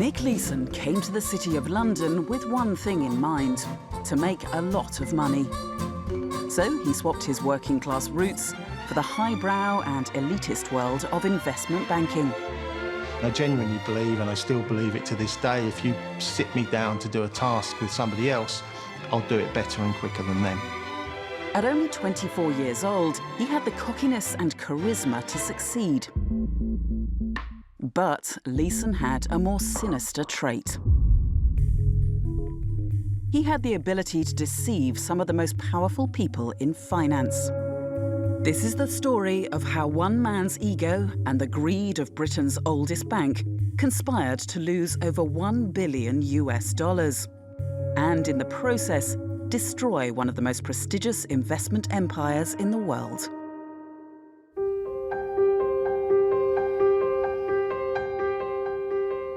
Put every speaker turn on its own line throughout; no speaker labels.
Nick Leeson came to the City of London with one thing in mind: to make a lot of money. So he swapped his working-class roots for the highbrow and elitist world of investment banking.
I genuinely believe, and I still believe it to this day, if you sit me down to do a task with somebody else, I'll do it better and quicker than them.
At only 24 years old, he had the cockiness and charisma to succeed. But Leeson had a more sinister trait. He had the ability to deceive some of the most powerful people in finance. This is the story of how one man's ego and the greed of Britain's oldest bank conspired to lose over $1 billion US, and in the process, destroy one of the most prestigious investment empires in the world.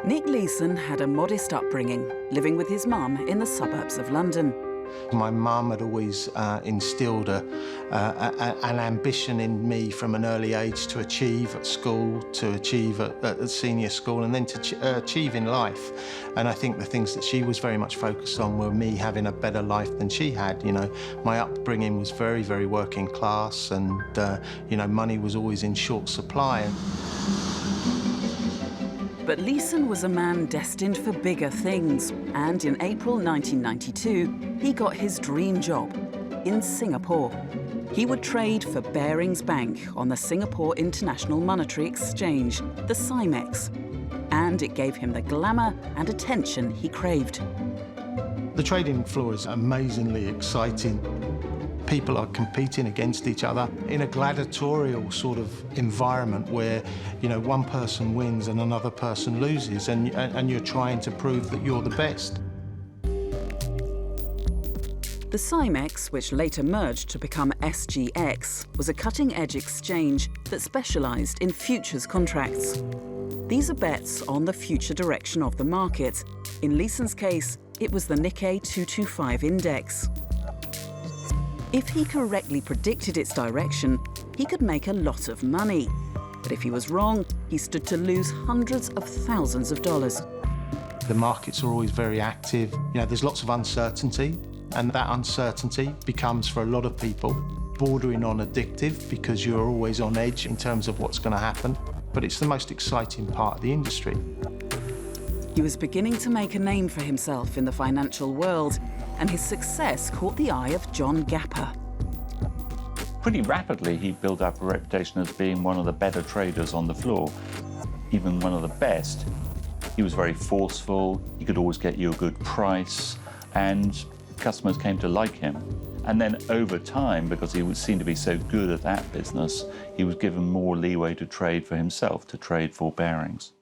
Nick Leeson had a modest upbringing, living with his mum in the suburbs of London.
My mum had always instilled an ambition in me from an early age to achieve at school, to achieve at senior school, and then to achieve in life. And I think the things that she was very much focused on were me having a better life than she had. You know, my upbringing was very, very working class, and you know, money was always in short supply.
But Leeson was a man destined for bigger things, and in April 1992, he got his dream job in Singapore. He would trade for Barings Bank on the Singapore International Monetary Exchange, the SIMEX, and it gave him the glamour and attention he craved.
The trading floor is amazingly exciting. People are competing against each other in a gladiatorial sort of environment where, you know, one person wins and another person loses, and you're trying to prove that you're the best.
The SIMEX, which later merged to become SGX, was a cutting-edge exchange that specialised in futures contracts. These are bets on the future direction of the market. In Leeson's case, it was the Nikkei 225 index. If he correctly predicted its direction, he could make a lot of money. But if he was wrong, he stood to lose hundreds of thousands of dollars.
The markets are always very active. You know, there's lots of uncertainty, and that uncertainty becomes, for a lot of people, bordering on addictive because you're always on edge in terms of what's going to happen. But it's the most exciting part of the industry.
He was beginning to make a name for himself in the financial world, and his success caught the eye of John Gapper.
Pretty rapidly, he built up a reputation as being one of the better traders on the floor, even one of the best. He was very forceful, he could always get you a good price, and customers came to like him. And then over time, because he seemed to be so good at that business, he was given more leeway to trade for himself, to trade for Barings.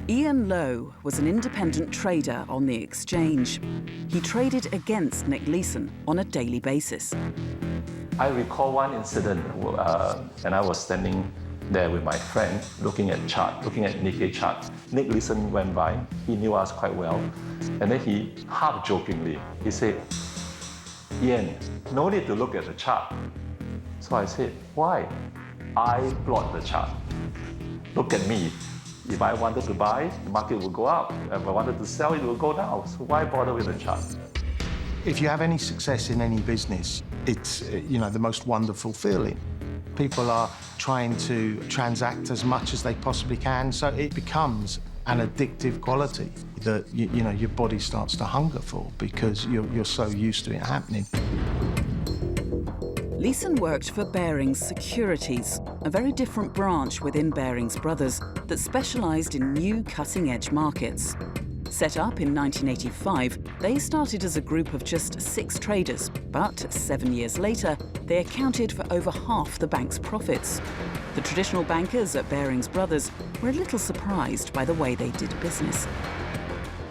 Ian Lowe was an independent trader on the exchange. He traded against Nick Leeson on a daily basis.
I recall one incident and I was standing there with my friend looking at Nikkei chart. Nick Leeson went by, he knew us quite well, and then he half jokingly, he said, "Ian, no need to look at the chart." So I said, "Why?" "I plot the chart. Look at me. If I wanted to buy, the market will go up. If I wanted to sell, it will go down. So why bother with the chart?"
If you have any success in any business, it's, you know, the most wonderful feeling. People are trying to transact as much as they possibly can, so it becomes an addictive quality that you know, your body starts to hunger for because you're so used to it happening.
Leeson worked for Barings Securities, a very different branch within Barings Brothers that specialised in new cutting-edge markets. Set up in 1985, they started as a group of just 6 traders, but 7 years later, they accounted for over half the bank's profits. The traditional bankers at Barings Brothers were a little surprised by the way they did business.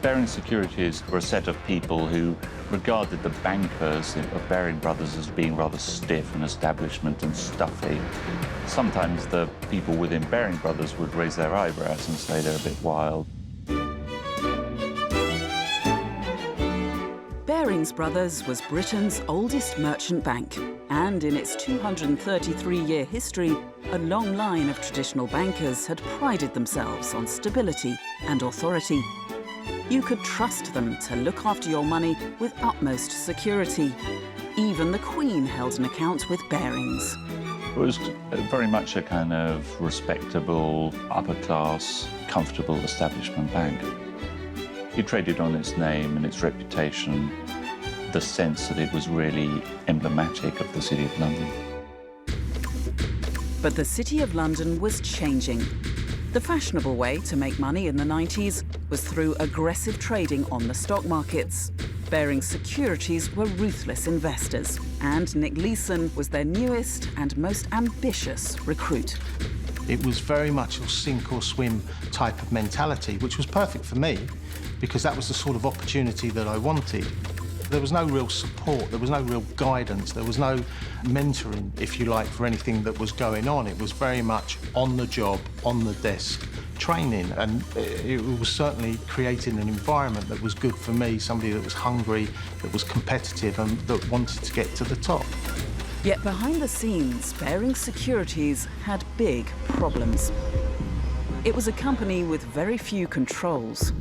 Barings Securities were a set of people who regarded the bankers of Barings Brothers as being rather stiff and establishment and stuffy. Sometimes the people within Barings Brothers would raise their eyebrows and say they're a bit wild.
Barings Brothers was Britain's oldest merchant bank, and in its 233-year history, a long line of traditional bankers had prided themselves on stability and authority. You could trust them to look after your money with utmost security. Even the Queen held an account with Barings.
It was very much a kind of respectable, upper-class, comfortable establishment bank. It traded on its name and its reputation, the sense that it was really emblematic of the City of London.
But the City of London was changing. The fashionable way to make money in the 90s was through aggressive trading on the stock markets. Barings Securities were ruthless investors, and Nick Leeson was their newest and most ambitious recruit.
It was very much a sink or swim type of mentality, which was perfect for me because that was the sort of opportunity that I wanted. There was no real support, there was no real guidance, there was no mentoring, if you like, for anything that was going on. It was very much on the job, on the desk training, and it was certainly creating an environment that was good for me, somebody that was hungry, that was competitive and that wanted to get to the top.
Yet behind the scenes, Barings Securities had big problems. It was a company with very few controls.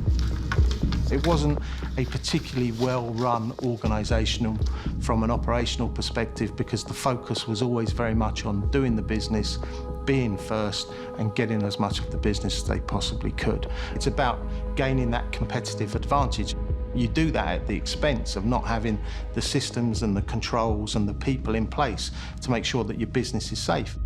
It wasn't a particularly well-run organisation from an operational perspective because the focus was always very much on doing the business, being first and getting as much of the business as they possibly could. It's about gaining that competitive advantage. You do that at the expense of not having the systems and the controls and the people in place to make sure that your business is safe.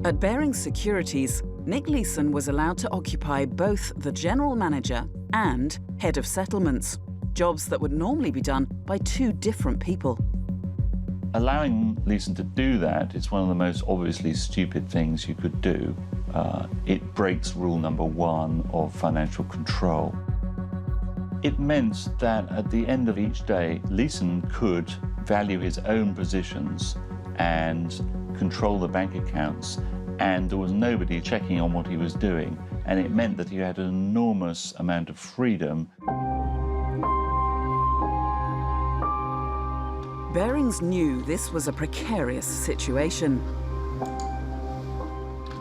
At Barings Securities, Nick Leeson was allowed to occupy both the general manager and head of settlements, jobs that would normally be done by two different people.
Allowing Leeson to do that is one of the most obviously stupid things you could do. It breaks rule number 1 of financial control. It meant that at the end of each day, Leeson could value his own positions and control the bank accounts, and there was nobody checking on what he was doing, and it meant that he had an enormous amount of freedom.
Barings knew this was a precarious situation.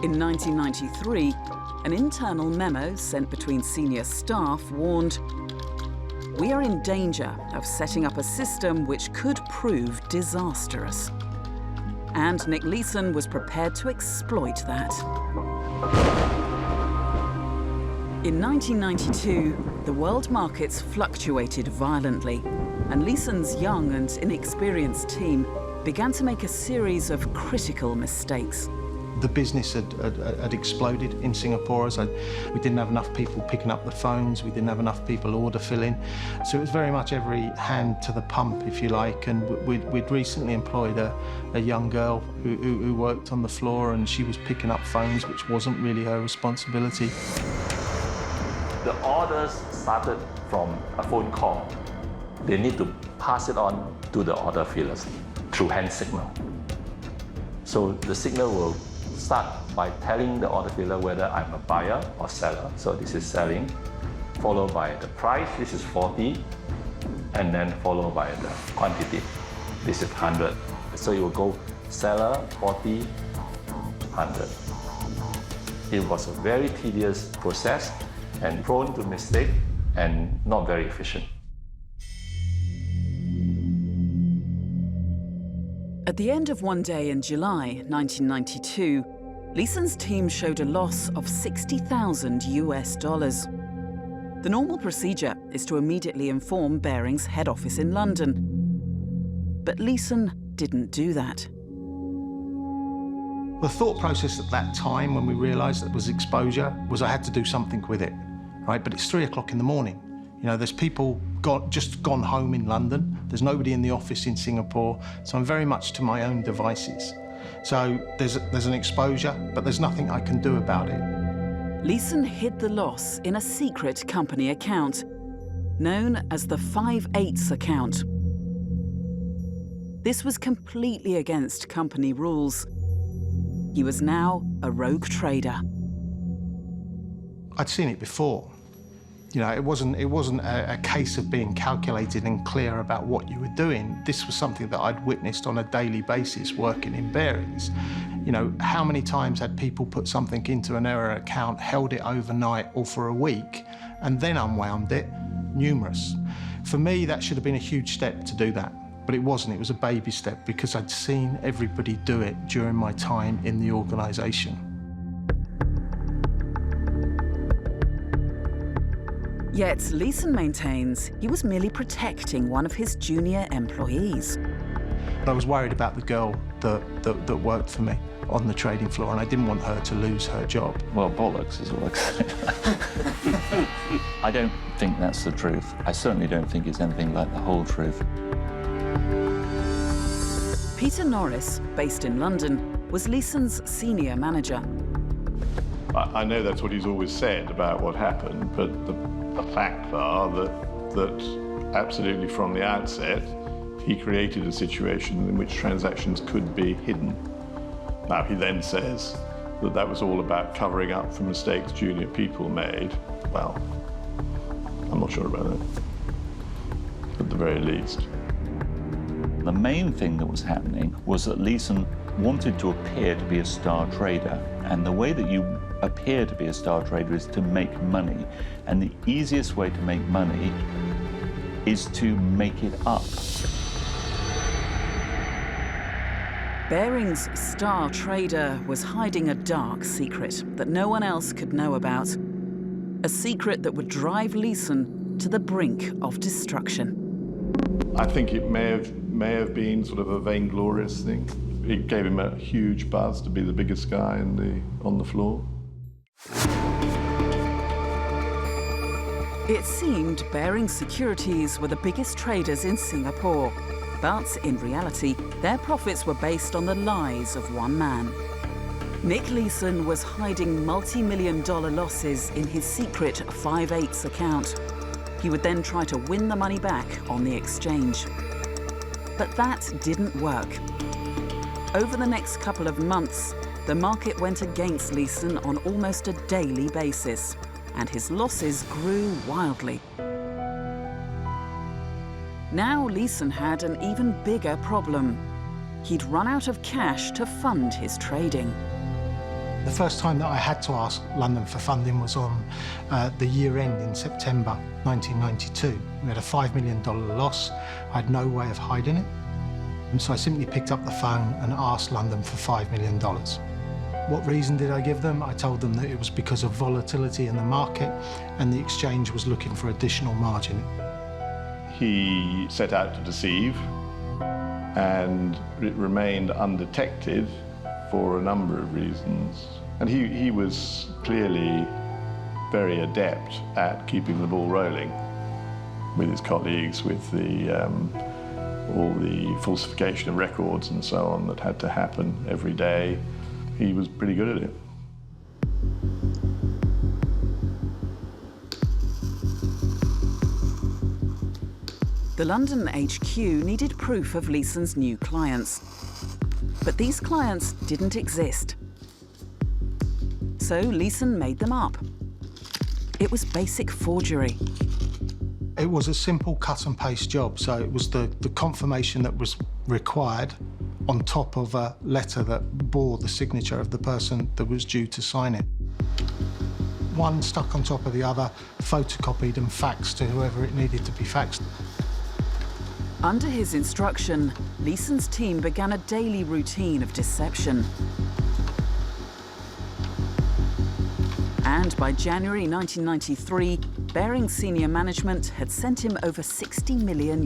In 1993, an internal memo sent between senior staff warned, "We are in danger of setting up a system which could prove disastrous." And Nick Leeson was prepared to exploit that. In 1992, the world markets fluctuated violently, and Leeson's young and inexperienced team began to make a series of critical mistakes.
The business had exploded in Singapore. We didn't have enough people picking up the phones, we didn't have enough people order filling. So it was very much every hand to the pump, if you like, and we'd recently employed a young girl who worked on the floor, and she was picking up phones, which wasn't really her responsibility.
The orders started from a phone call. They need to pass it on to the order fillers through hand signal. So the signal will start by telling the order filler whether I'm a buyer or seller. So this is selling, followed by the price, this is 40, and then followed by the quantity, this is 100. So it will go seller, 40, 100. It was a very tedious process and prone to mistake and not very efficient.
At the end of one day in July 1992, Leeson's team showed a loss of $60,000 US. The normal procedure is to immediately inform Barings' head office in London. But Leeson didn't do that.
The thought process at that time, when we realised that it was exposure, was I had to do something with it, right? But it's 3 o'clock in the morning. You know, there's people just gone home in London. There's nobody in the office in Singapore, so I'm very much to my own devices. So there's an exposure, but there's nothing I can do about it.
Leeson hid the loss in a secret company account, known as the 5/8 account. This was completely against company rules. He was now a rogue trader.
I'd seen it before. You know, it wasn't a case of being calculated and clear about what you were doing. This was something that I'd witnessed on a daily basis working in Barings. You know, how many times had people put something into an error account, held it overnight or for a week, and then unwound it? Numerous. For me, that should have been a huge step to do that, but it wasn't. It was a baby step because I'd seen everybody do it during my time in the organisation.
Yet Leeson maintains he was merely protecting one of his junior employees.
I was worried about the girl that worked for me on the trading floor, and I didn't want her to lose her job.
Well, bollocks is all I can say. I don't think that's the truth. I certainly don't think it's anything like the whole truth.
Peter Norris, based in London, was Leeson's senior manager.
I know that's what he's always said about what happened, but the facts are that absolutely from the outset, he created a situation in which transactions could be hidden. Now, he then says that that was all about covering up for mistakes junior people made. Well, I'm not sure about that, at the very least.
The main thing that was happening was that Leeson wanted to appear to be a star trader, and the way that you appear to be a star trader is to make money, and the easiest way to make money is to make it up.
Barings' star trader was hiding a dark secret that no one else could know about. A secret that would drive Leeson to the brink of destruction.
I think it may have been sort of a vainglorious thing. It gave him a huge buzz to be the biggest guy on the floor.
It seemed Barings Securities were the biggest traders in Singapore. But in reality, their profits were based on the lies of one man. Nick Leeson was hiding multi-million-dollar losses in his secret 5/8 account. He would then try to win the money back on the exchange. But that didn't work. Over the next couple of months, the market went against Leeson on almost a daily basis, and his losses grew wildly. Now Leeson had an even bigger problem. He'd run out of cash to fund his trading.
The first time that I had to ask London for funding was on the year end in September 1992. We had a $5 million loss. I had no way of hiding it. And so I simply picked up the phone and asked London for $5 million. What reason did I give them? I told them that it was because of volatility in the market and the exchange was looking for additional margin.
He set out to deceive, and it remained undetected for a number of reasons. And he was clearly very adept at keeping the ball rolling with his colleagues, with all the falsification of records and so on that had to happen every day. He was pretty good at it.
The London HQ needed proof of Leeson's new clients. But these clients didn't exist. So Leeson made them up. It was basic forgery.
It was a simple cut and paste job, so it was the confirmation that was required on top of a letter that bore the signature of the person that was due to sign it. One stuck on top of the other, photocopied and faxed to whoever it needed to be faxed.
Under his instruction, Leeson's team began a daily routine of deception. And by January 1993, Barings senior management had sent him over $60 million.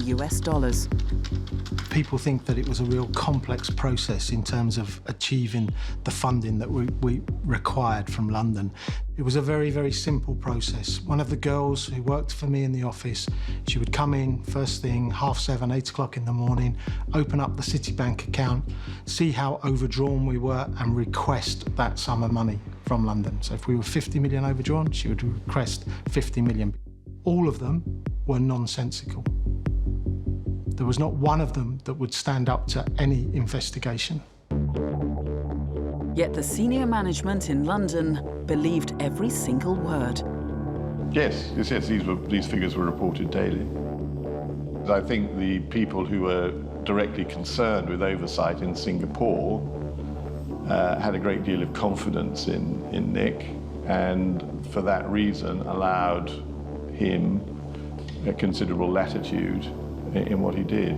People think that it was a real complex process in terms of achieving the funding that we required from London. It was a very, very simple process. One of the girls who worked for me in the office, she would come in first thing, 7:30, 8 o'clock in the morning, open up the Citibank account, see how overdrawn we were and request that sum of money from London. So if we were 50 million overdrawn, she would request 50 million. All of them were nonsensical. There was not one of them that would stand up to any investigation.
Yet the senior management in London believed every single word.
Yes, these figures were reported daily. I think the people who were directly concerned with oversight in Singapore had a great deal of confidence in Nick, and for that reason allowed him a considerable latitude in what he did.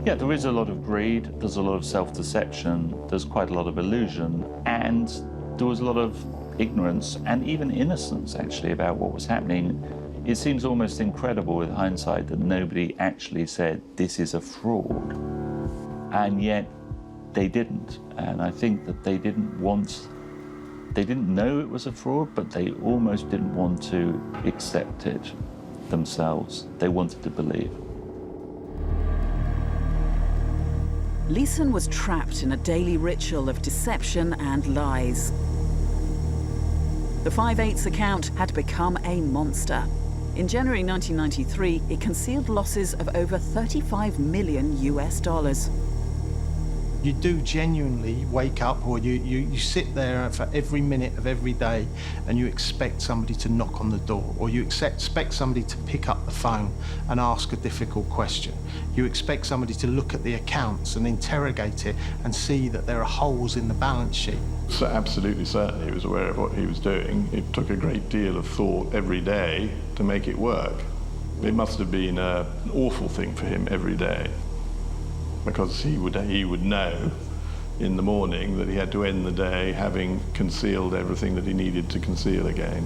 Yeah, there is a lot of greed, there's a lot of self-deception, there's quite a lot of illusion, and there was a lot of ignorance and even innocence, actually, about what was happening. It seems almost incredible with hindsight that nobody actually said, this is a fraud. And yet, they didn't. And I think that they didn't know it was a fraud, but they almost didn't want to accept it themselves. They wanted to believe.
Leeson was trapped in a daily ritual of deception and lies. The 5/8 account had become a monster. In January 1993, it concealed losses of over $35 million US.
You do genuinely wake up, or you sit there for every minute of every day and you expect somebody to knock on the door, or you expect somebody to pick up the phone and ask a difficult question. You expect somebody to look at the accounts and interrogate it and see that there are holes in the balance sheet.
So absolutely certain he was aware of what he was doing. It took a great deal of thought every day to make it work. It must have been an awful thing for him every day, because he would know in the morning that he had to end the day having concealed everything that he needed to conceal again.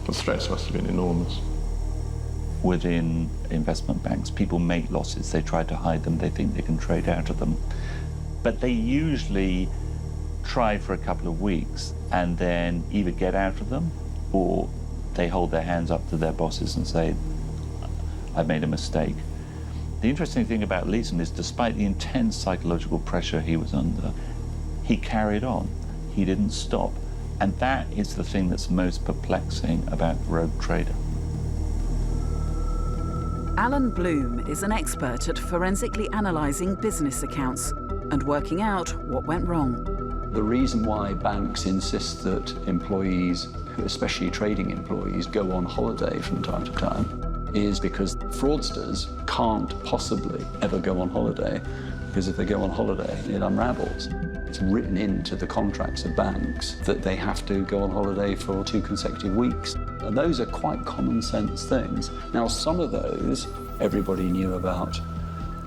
The stress must have been enormous.
Within investment banks, people make losses, they try to hide them, they think they can trade out of them. But they usually try for a couple of weeks and then either get out of them or they hold their hands up to their bosses and say, I've made a mistake. The interesting thing about Leeson is, despite the intense psychological pressure he was under, he carried on. He didn't stop. And that is the thing that's most perplexing about the rogue trader.
Alan Bloom is an expert at forensically analysing business accounts and working out what went wrong.
The reason why banks insist that employees, especially trading employees, go on holiday from time to time is because fraudsters can't possibly ever go on holiday, because if they go on holiday, it unravels. It's written into the contracts of banks that they have to go on holiday for 2 consecutive weeks. And those are quite common sense things. Now, some of those everybody knew about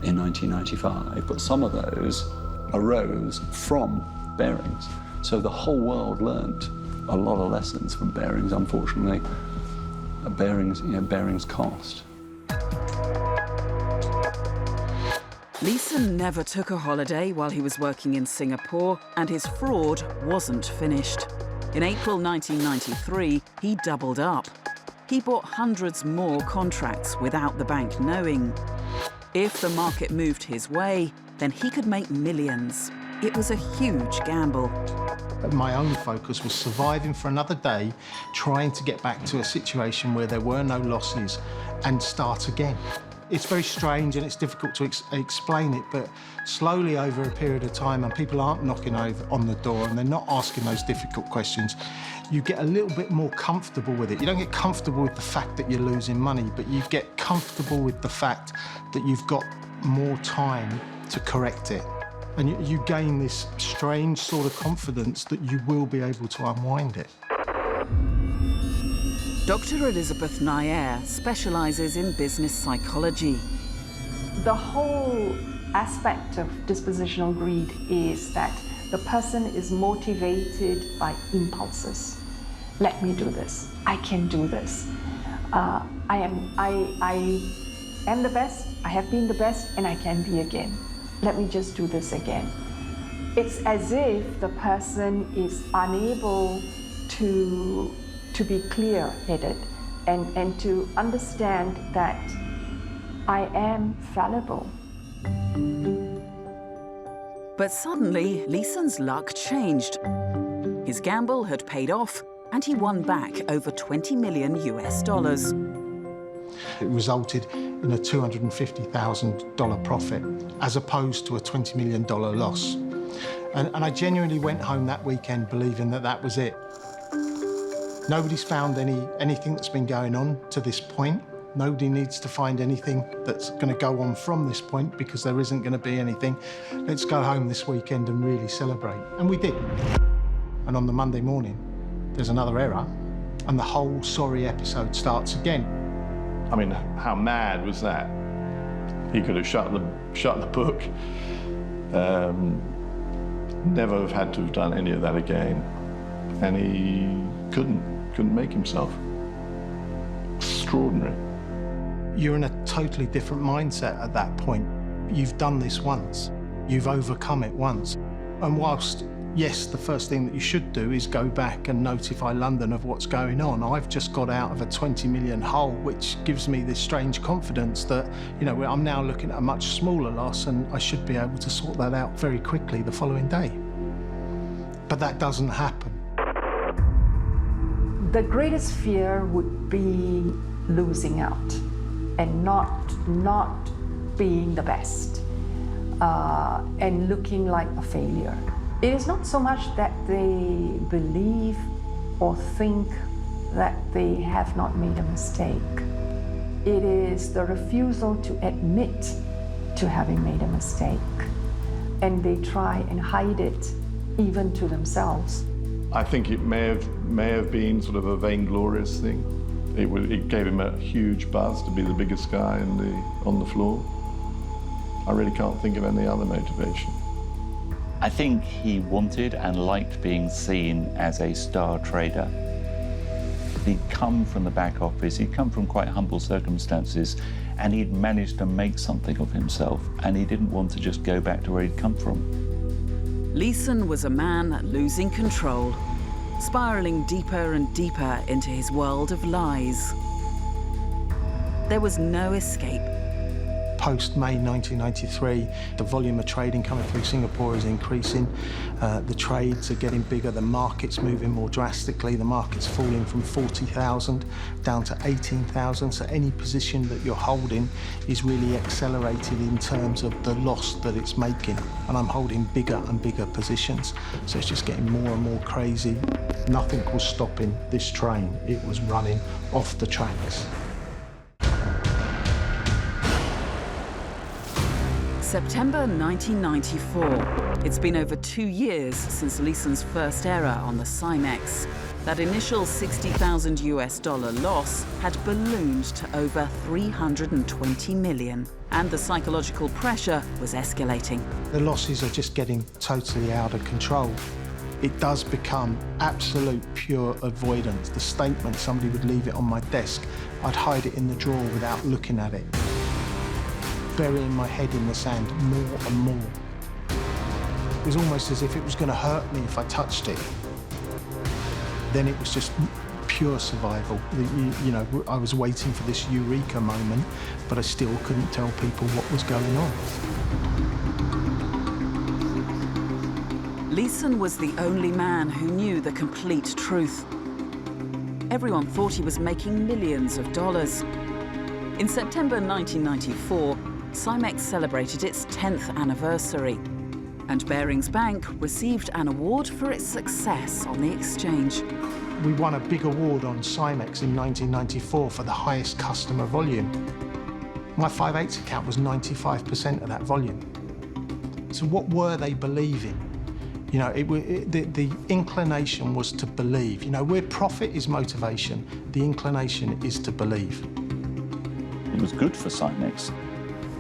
in 1995, but some of those arose from Barings. So the whole world learnt a lot of lessons from Barings. Unfortunately, Barings cost.
Leeson never took a holiday while he was working in Singapore, and his fraud wasn't finished. In April 1993, he doubled up. He bought hundreds more contracts without the bank knowing. If the market moved his way, then he could make millions. It was a huge gamble.
My own focus was surviving for another day, trying to get back to a situation where there were no losses and start again. It's very strange and it's difficult to explain it, but slowly over a period of time, and people aren't knocking on the door and they're not asking those difficult questions, you get a little bit more comfortable with it. You don't get comfortable with the fact that you're losing money, but you get comfortable with the fact that you've got more time to correct it. And you gain this strange sort of confidence that you will be able to unwind it.
Dr. Elizabeth Nair specialises in business psychology.
The whole aspect of dispositional greed is that the person is motivated by impulses. Let me do this. I can do this. I am the best. I have been the best, and I can be again. Let me just do this again. It's as if the person is unable to be clear-headed and to understand that I am fallible.
But suddenly, Leeson's luck changed. His gamble had paid off, and he won back over $20 million US.
It resulted in a $250,000 profit, as opposed to a $20 million loss. And I genuinely went home that weekend believing that that was it. Nobody's found anything that's been going on to this point. Nobody needs to find anything that's going to go on from this point because there isn't going to be anything. Let's go home this weekend and really celebrate. And we did. And on the Monday morning, there's another error, and the whole sorry episode starts again.
I mean, how mad was that? He could have shut the book, never have had to have done any of that again, and he couldn't make himself. Extraordinary.
You're in a totally different mindset at that point. You've done this once. You've overcome it once. And whilst, yes, the first thing that you should do is go back and notify London of what's going on, I've just got out of a 20 million hole, which gives me this strange confidence that, you know, I'm now looking at a much smaller loss and I should be able to sort that out very quickly the following day. But that doesn't happen.
The greatest fear would be losing out and not being the best and looking like a failure. It is not so much that they believe or think that they have not made a mistake. It is the refusal to admit to having made a mistake. And they try and hide it even to themselves.
I think it may have been sort of a vainglorious thing. It gave him a huge buzz to be the biggest guy on the floor. I really can't think of any other motivation.
I think he wanted and liked being seen as a star trader. He'd come from the back office, he'd come from quite humble circumstances, and he'd managed to make something of himself, and he didn't want to just go back to where he'd come from.
Leeson was a man losing control, spiralling deeper and deeper into his world of lies. There was no escape.
Post-May 1993, the volume of trading coming through Singapore is increasing. The trades are getting bigger, the market's moving more drastically. The market's falling from 40,000 down to 18,000. So any position that you're holding is really accelerated in terms of the loss that it's making. And I'm holding bigger and bigger positions. So it's just getting more and more crazy. Nothing was stopping this train. It was running off the tracks.
September 1994. It's been over 2 years since Leeson's first error on the Cymex. That initial $60,000 loss had ballooned to over 320 million, and the psychological pressure was escalating.
The losses are just getting totally out of control. It does become absolute pure avoidance. The statement, somebody would leave it on my desk, I'd hide it in the drawer without looking at it. Burying my head in the sand more and more. It was almost as if it was going to hurt me if I touched it. Then it was just pure survival. You know, I was waiting for this eureka moment, but I still couldn't tell people what was going on.
Leeson was the only man who knew the complete truth. Everyone thought he was making millions of dollars. In September 1994, Cymex celebrated its 10th anniversary, and Barings Bank received an award for its success on the exchange.
We won a big award on Cymex in 1994 for the highest customer volume. My 5/8 account was 95% of that volume. So what were they believing? You know, the inclination was to believe. You know, where profit is motivation, the inclination is to believe.
It was good for Cymex.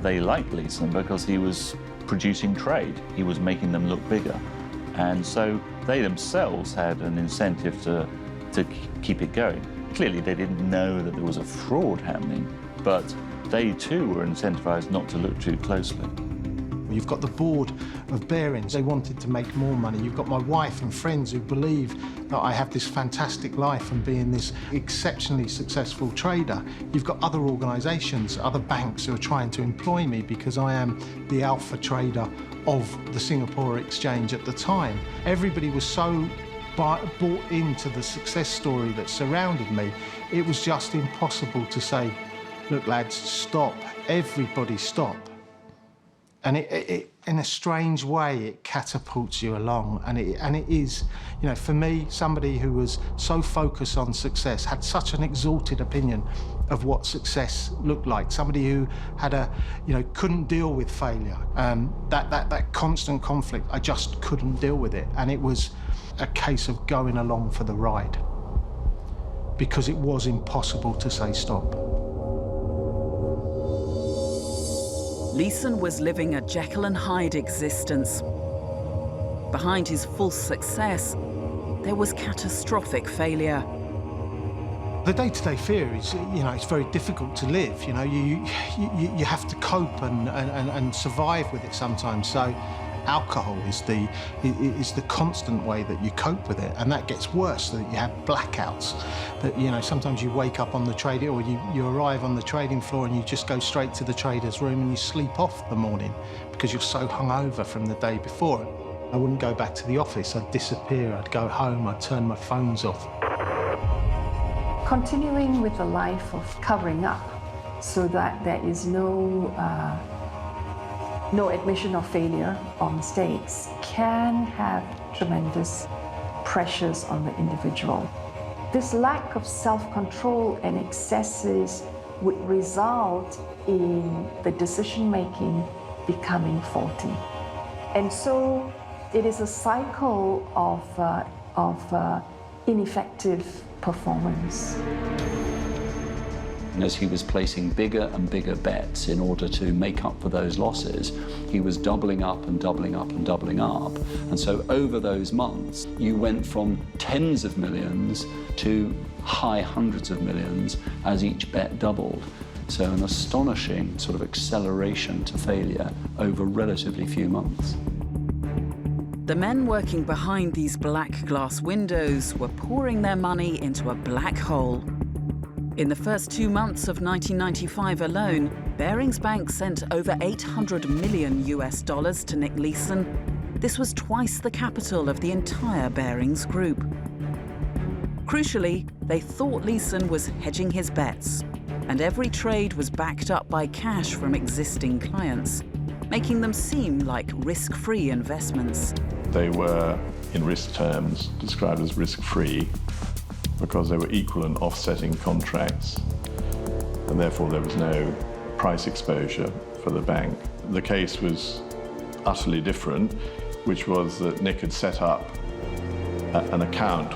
They liked Leeson because he was producing trade. He was making them look bigger. And so they themselves had an incentive to keep it going. Clearly, they didn't know that there was a fraud happening, but they too were incentivized not to look too closely.
You've got the board of Barings. They wanted to make more money. You've got my wife and friends who believe that I have this fantastic life and being this exceptionally successful trader. You've got other organisations, other banks who are trying to employ me because I am the alpha trader of the Singapore exchange at the time. Everybody was so bought into the success story that surrounded me. It was just impossible to say, look lads, stop. Everybody stop. And it in a strange way, it catapults you along. And it is, you know, for me, somebody who was so focused on success, had such an exalted opinion of what success looked like. Somebody who had couldn't deal with failure. That constant conflict, I just couldn't deal with it. And it was a case of going along for the ride, because it was impossible to say stop.
Leeson was living a Jekyll and Hyde existence. Behind his false success, there was catastrophic failure.
The day-to-day fear is, it's very difficult to live. You have to cope and survive with it sometimes. So alcohol is the constant way that you cope with it, and that gets worse, so that you have blackouts. That sometimes you wake up on the trading, or you arrive on the trading floor and you just go straight to the trader's room and you sleep off the morning because you're so hungover from the day before. I wouldn't go back to the office. I'd disappear. I'd go home. I'd turn my phones off.
Continuing with a life of covering up so that there is no admission of failure or mistakes can have tremendous pressures on the individual. This lack of self-control and excesses would result in the decision-making becoming faulty. And so it is a cycle of ineffective performance.
And as he was placing bigger and bigger bets in order to make up for those losses, he was doubling up and doubling up and doubling up. And so over those months, you went from tens of millions to high hundreds of millions as each bet doubled. So an astonishing sort of acceleration to failure over relatively few months.
The men working behind these black glass windows were pouring their money into a black hole. In the first 2 months of 1995 alone, Barings Bank sent over $800 million to Nick Leeson. This was twice the capital of the entire Barings Group. Crucially, they thought Leeson was hedging his bets, and every trade was backed up by cash from existing clients, making them seem like risk-free investments.
They were, in risk terms, described as risk-free because they were equal and offsetting contracts, and therefore there was no price exposure for the bank. The case was utterly different, which was that Nick had set up an account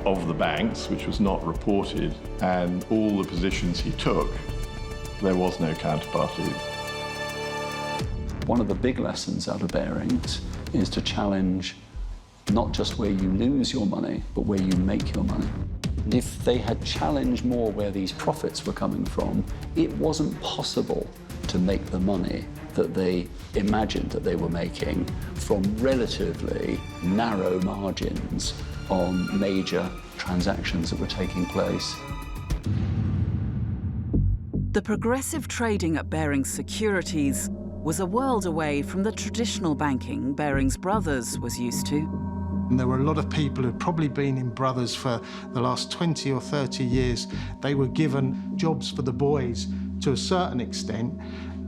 of the banks, which was not reported, and all the positions he took, there was no counterparty.
One of the big lessons out of Barings is to challenge not just where you lose your money, but where you make your money. And if they had challenged more where these profits were coming from, it wasn't possible to make the money that they imagined that they were making from relatively narrow margins on major transactions that were taking place.
The progressive trading at Barings Securities was a world away from the traditional banking Barings Brothers was used to.
And there were a lot of people who'd probably been in Brothers for the last 20 or 30 years. They were given jobs for the boys to a certain extent,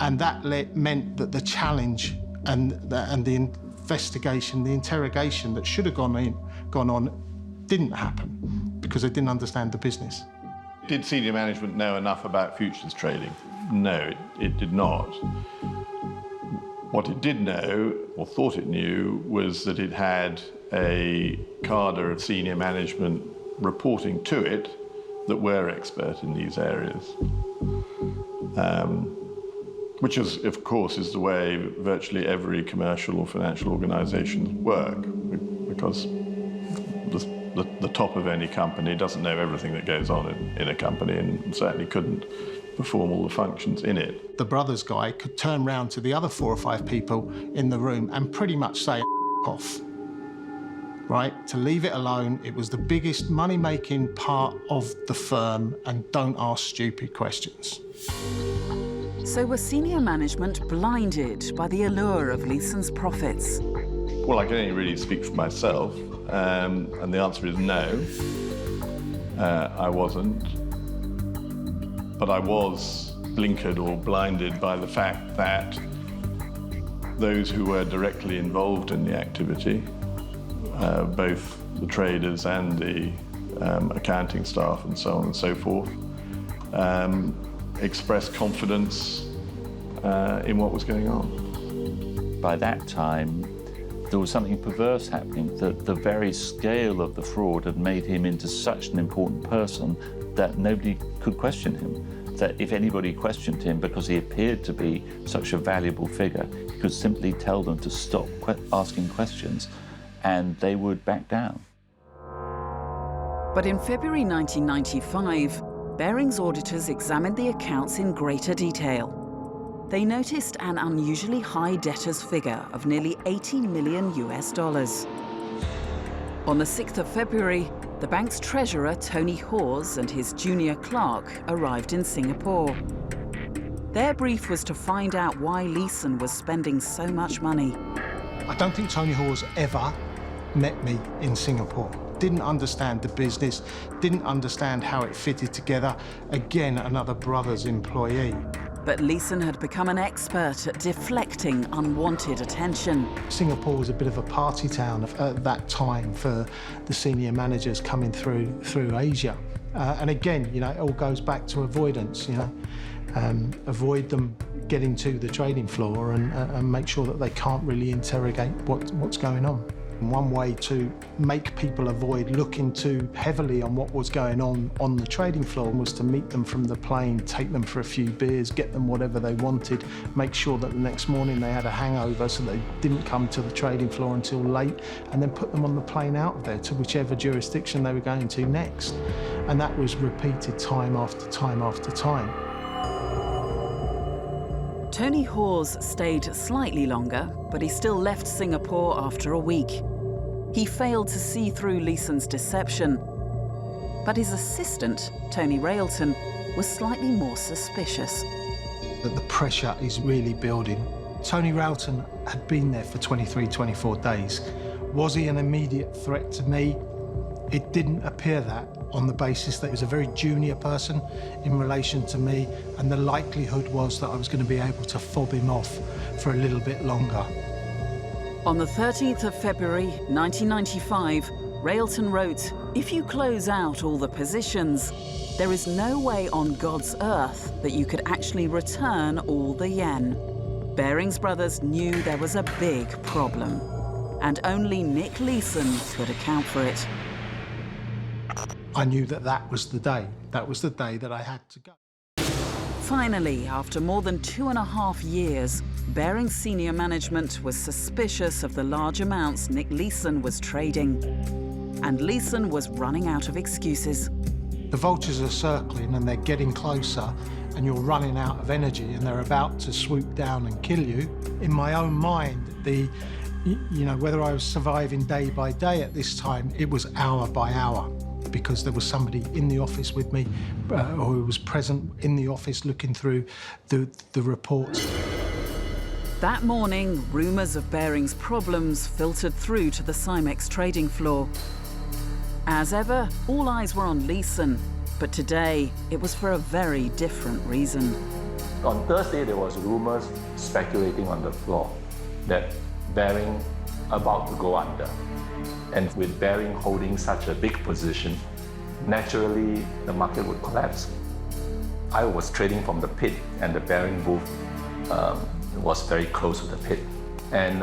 and that meant that the challenge and the investigation, the interrogation that should have gone on didn't happen because they didn't understand the business.
Did senior management know enough about futures trading? No, it did not. What it did know, or thought it knew, was that it had a cadre of senior management reporting to it that were expert in these areas. Which is, of course, is the way virtually every commercial or financial organisation work, because the top of any company doesn't know everything that goes on in a company, and certainly couldn't perform all the functions in it.
The Brothers guy could turn round to the other 4 or 5 people in the room and pretty much say, off, right? To leave it alone. It was the biggest money-making part of the firm, and don't ask stupid questions.
So were senior management blinded by the allure of Leeson's profits?
Well, I can only really speak for myself, and the answer is no. I wasn't. But I was blinkered or blinded by the fact that those who were directly involved in the activity, both the traders and the accounting staff and so on and so forth, expressed confidence in what was going on.
By that time, there was something perverse happening, that the very scale of the fraud had made him into such an important person that nobody could question him. That if anybody questioned him because he appeared to be such a valuable figure, he could simply tell them to stop asking questions and they would back down.
But in February 1995, Barings auditors examined the accounts in greater detail. They noticed an unusually high debtors figure of nearly 80 million US dollars. On the 6th of February, the bank's treasurer, Tony Hawes, and his junior clerk arrived in Singapore. Their brief was to find out why Leeson was spending so much money.
I don't think Tony Hawes ever met me in Singapore. Didn't understand the business, didn't understand how it fitted together. Again, another Brothers employee.
But Leeson had become an expert at deflecting unwanted attention.
Singapore was a bit of a party town at that time for the senior managers coming through Asia. And again, you know, it all goes back to avoidance, you know. Avoid them getting to the trading floor and make sure that they can't really interrogate what's going on. And one way to make people avoid looking too heavily on what was going on the trading floor was to meet them from the plane, take them for a few beers, get them whatever they wanted, make sure that the next morning they had a hangover so they didn't come to the trading floor until late, and then put them on the plane out of there to whichever jurisdiction they were going to next. And that was repeated time after time after time.
Tony Hawes stayed slightly longer, but he still left Singapore after a week. He failed to see through Leeson's deception. But his assistant, Tony Railton, was slightly more suspicious.
That the pressure is really building. Tony Railton had been there for 23, 24 days. Was he an immediate threat to me? It didn't appear that, on the basis that he was a very junior person in relation to me, and the likelihood was that I was going to be able to fob him off for a little bit longer.
On the 13th of February 1995, Railton wrote, "If you close out all the positions, there is no way on God's earth that you could actually return all the yen." Barings Brothers knew there was a big problem, and only Nick Leeson could account for it.
I knew that that was the day. That was the day that I had to go.
Finally, after more than 2.5 years, Barings senior management was suspicious of the large amounts Nick Leeson was trading. And Leeson was running out of excuses.
The vultures are circling and they're getting closer, and you're running out of energy and they're about to swoop down and kill you. In my own mind, whether I was surviving day by day at this time, it was hour by hour, because there was somebody in the office with me or who was present in the office looking through the reports.
That morning, rumours of Barings' problems filtered through to the Cymex trading floor. As ever, all eyes were on Leeson, but today it was for a very different reason.
On Thursday, there was rumours speculating on the floor that Baring about to go under. And with Baring holding such a big position, naturally the market would collapse. I was trading from the pit, and the Baring booth was very close to the pit. And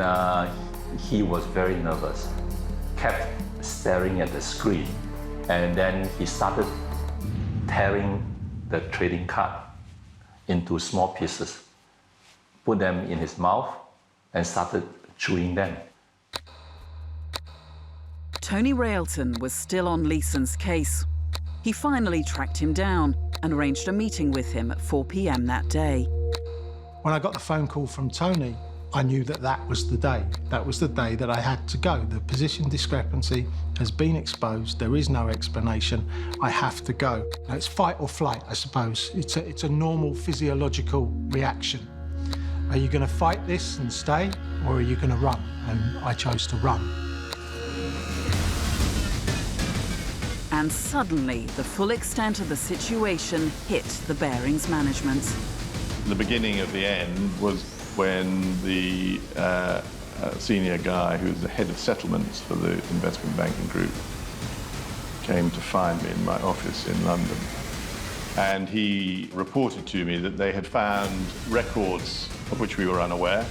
he was very nervous, kept staring at the screen. And then he started tearing the trading card into small pieces, put them in his mouth, and started chewing them.
Tony Railton was still on Leeson's case. He finally tracked him down and arranged a meeting with him at 4 p.m. that day.
When I got the phone call from Tony, I knew that that was the day. That was the day that I had to go. The position discrepancy has been exposed. There is no explanation. I have to go. Now, it's fight or flight, I suppose. It's a normal physiological reaction. Are you going to fight this and stay, or are you going to run? And I chose to run.
And suddenly, the full extent of the situation hit the Barings management.
The beginning of the end was when the senior guy who was the head of settlements for the investment banking group came to find me in my office in London. And he reported to me that they had found records of which we were unaware,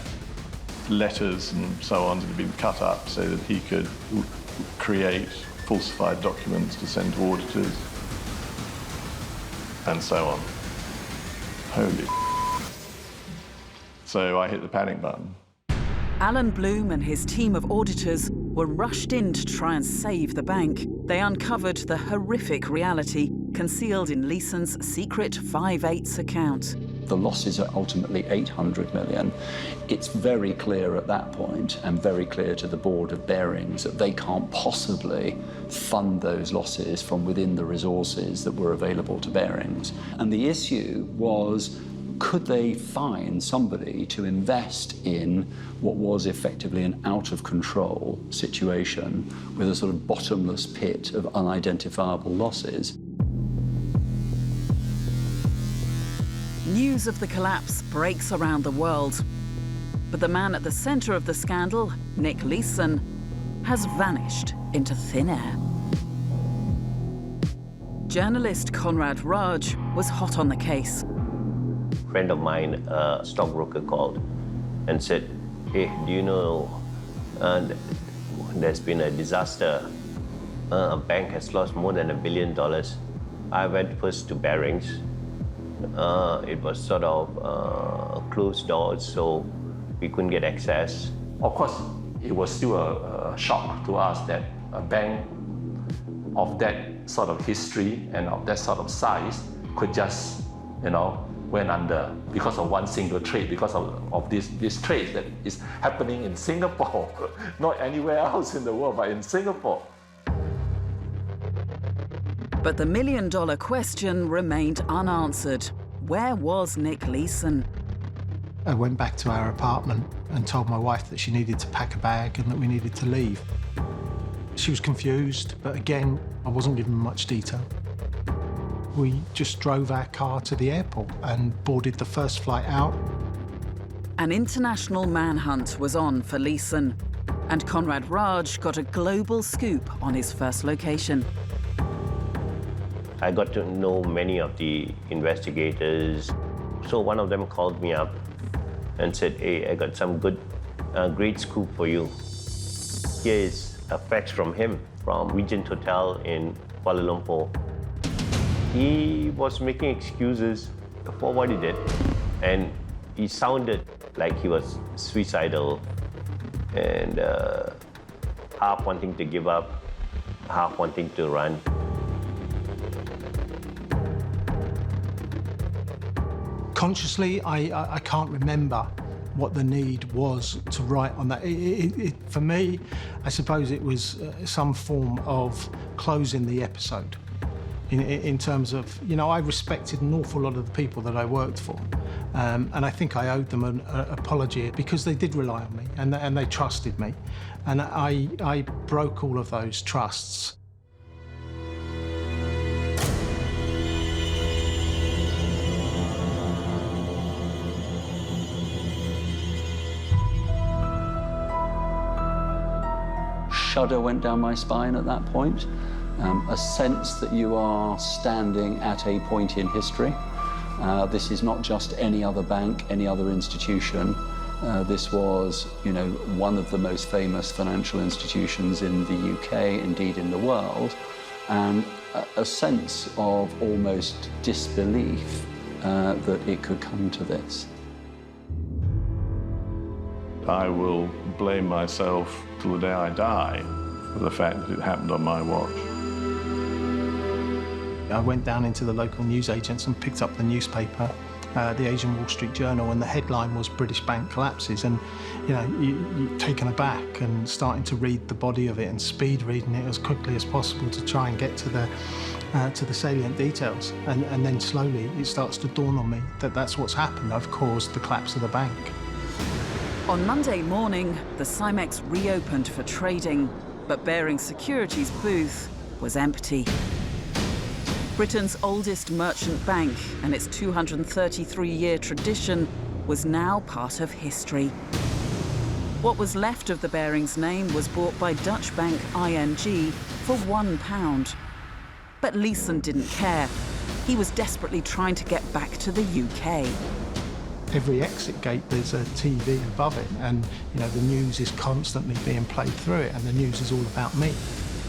letters and so on that had been cut up so that he could create falsified documents to send to auditors, and so on. Holy. So I hit the panic button.
Alan Bloom and his team of auditors were rushed in to try and save the bank. They uncovered the horrific reality concealed in Leeson's secret 5/8 account.
The losses are ultimately 800 million. It's very clear at that point, and very clear to the board of Barings, that they can't possibly fund those losses from within the resources that were available to Barings. And the issue was, could they find somebody to invest in what was effectively an out-of-control situation with a sort of bottomless pit of unidentifiable losses?
News of the collapse breaks around the world. But the man at the centre of the scandal, Nick Leeson, has vanished into thin air. Journalist Conrad Raj was hot on the case.
A friend of mine, a stockbroker, called and said, "Hey, do you know there's been a disaster? A bank has lost more than $1 billion." I went first to Barings. It was sort of closed doors, so we couldn't get access.
Of course, it was still a shock to us that a bank of that sort of history and of that sort of size could just, went under because of one single trade, because of this trade that is happening in Singapore, not anywhere else in the world, but in Singapore.
But the million-dollar question remained unanswered. Where was Nick Leeson?
I went back to our apartment and told my wife that she needed to pack a bag and that we needed to leave. She was confused, but again, I wasn't given much detail. We just drove our car to the airport and boarded the first flight out.
An international manhunt was on for Leeson, and Conrad Raj got a global scoop on his first location.
I got to know many of the investigators. So one of them called me up and said, "Hey, I got some great scoop for you. Here is a fax from him, from Regent Hotel in Kuala Lumpur." He was making excuses for what he did, and he sounded like he was suicidal and half wanting to give up, half wanting to run.
Consciously, I can't remember what the need was to write on that. For me, I suppose it was some form of closing the episode. In terms of, I respected an awful lot of the people that I worked for. And I think I owed them an apology because they did rely on me and they trusted me. And I broke all of those trusts.
Shudder went down my spine at that point. A sense that you are standing at a point in history. This is not just any other bank, any other institution. This was, one of the most famous financial institutions in the UK, indeed in the world, and a sense of almost disbelief that it could come to this.
I will blame myself till the day I die for the fact that it happened on my watch.
I went down into the local newsagents and picked up the newspaper, the Asian Wall Street Journal, and the headline was "British Bank Collapses." And, you're taken aback and starting to read the body of it and speed reading it as quickly as possible to try and get to the salient details. And then slowly it starts to dawn on me that that's what's happened. I've caused the collapse of the bank.
On Monday morning, the Cymex reopened for trading, but Barings Securities' booth was empty. Britain's oldest merchant bank and its 233-year tradition was now part of history. What was left of the Barings name was bought by Dutch bank ING for £1. But Leeson didn't care. He was desperately trying to get back to the UK.
Every exit gate, there's a TV above it, and the news is constantly being played through it, and the news is all about me.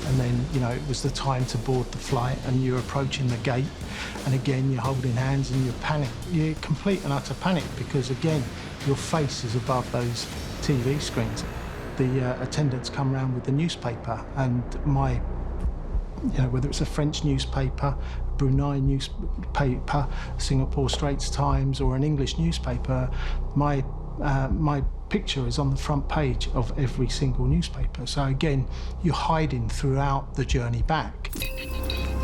And then, it was the time to board the flight, and you're approaching the gate, and again, you're holding hands and you're panic. You're complete and utter panic because, again, your face is above those TV screens. The attendants come round with the newspaper, and whether it's a French newspaper, Brunei newspaper, Singapore Straits Times, or an English newspaper, my picture is on the front page of every single newspaper. So again, you're hiding throughout the journey back.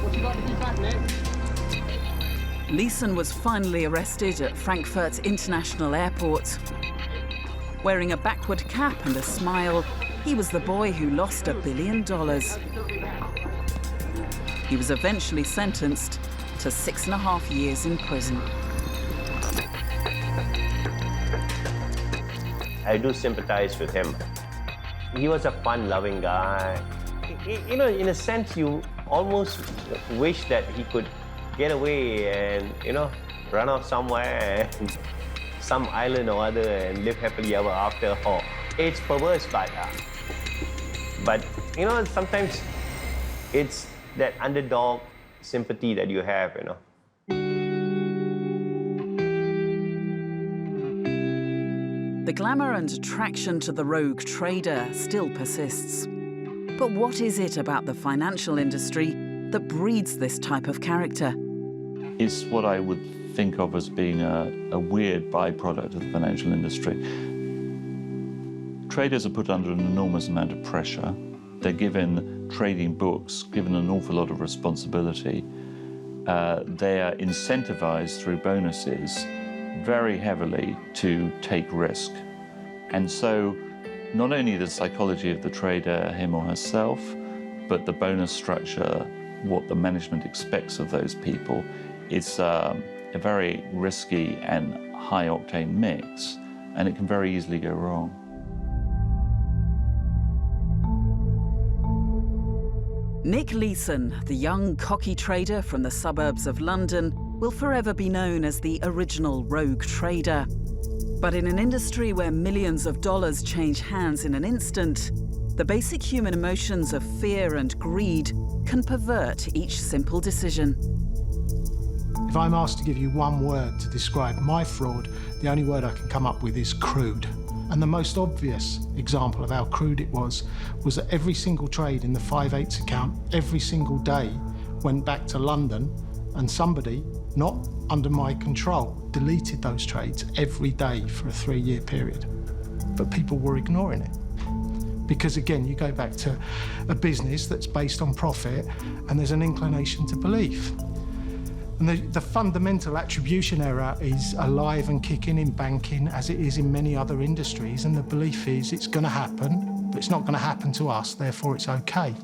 What you got to be back, Nick?
Leeson was finally arrested at Frankfurt International Airport. Wearing a backward cap and a smile, he was the boy who lost $1 billion. He was eventually sentenced to 6.5 years in prison.
I do sympathize with him. He was a fun-loving guy. In a sense, you almost wish that he could get away and, run off somewhere, some island or other, and live happily ever after. Oh, it's perverse, but sometimes it's that underdog sympathy that you have,
The glamour and attraction to the rogue trader still persists. But what is it about the financial industry that breeds this type of character?
It's what I would think of as being a weird byproduct of the financial industry. Traders are put under an enormous amount of pressure. They're given trading books, given an awful lot of responsibility. They are incentivized through bonuses very heavily to take risk. And so not only the psychology of the trader, him or herself, but the bonus structure, what the management expects of those people, it's a very risky and high-octane mix, and it can very easily go wrong.
Nick Leeson, the young, cocky trader from the suburbs of London, will forever be known as the original rogue trader. But in an industry where millions of dollars change hands in an instant, the basic human emotions of fear and greed can pervert each simple decision.
If I'm asked to give you one word to describe my fraud, the only word I can come up with is crude. And the most obvious example of how crude it was that every single trade in the 5/8 account, every single day, went back to London, and somebody, not under my control, deleted those trades every day for a 3-year period. But people were ignoring it. Because again, you go back to a business that's based on profit, and there's an inclination to belief. And the fundamental attribution error is alive and kicking in banking, as it is in many other industries, and the belief is it's going to happen, but it's not going to happen to us, therefore it's okay.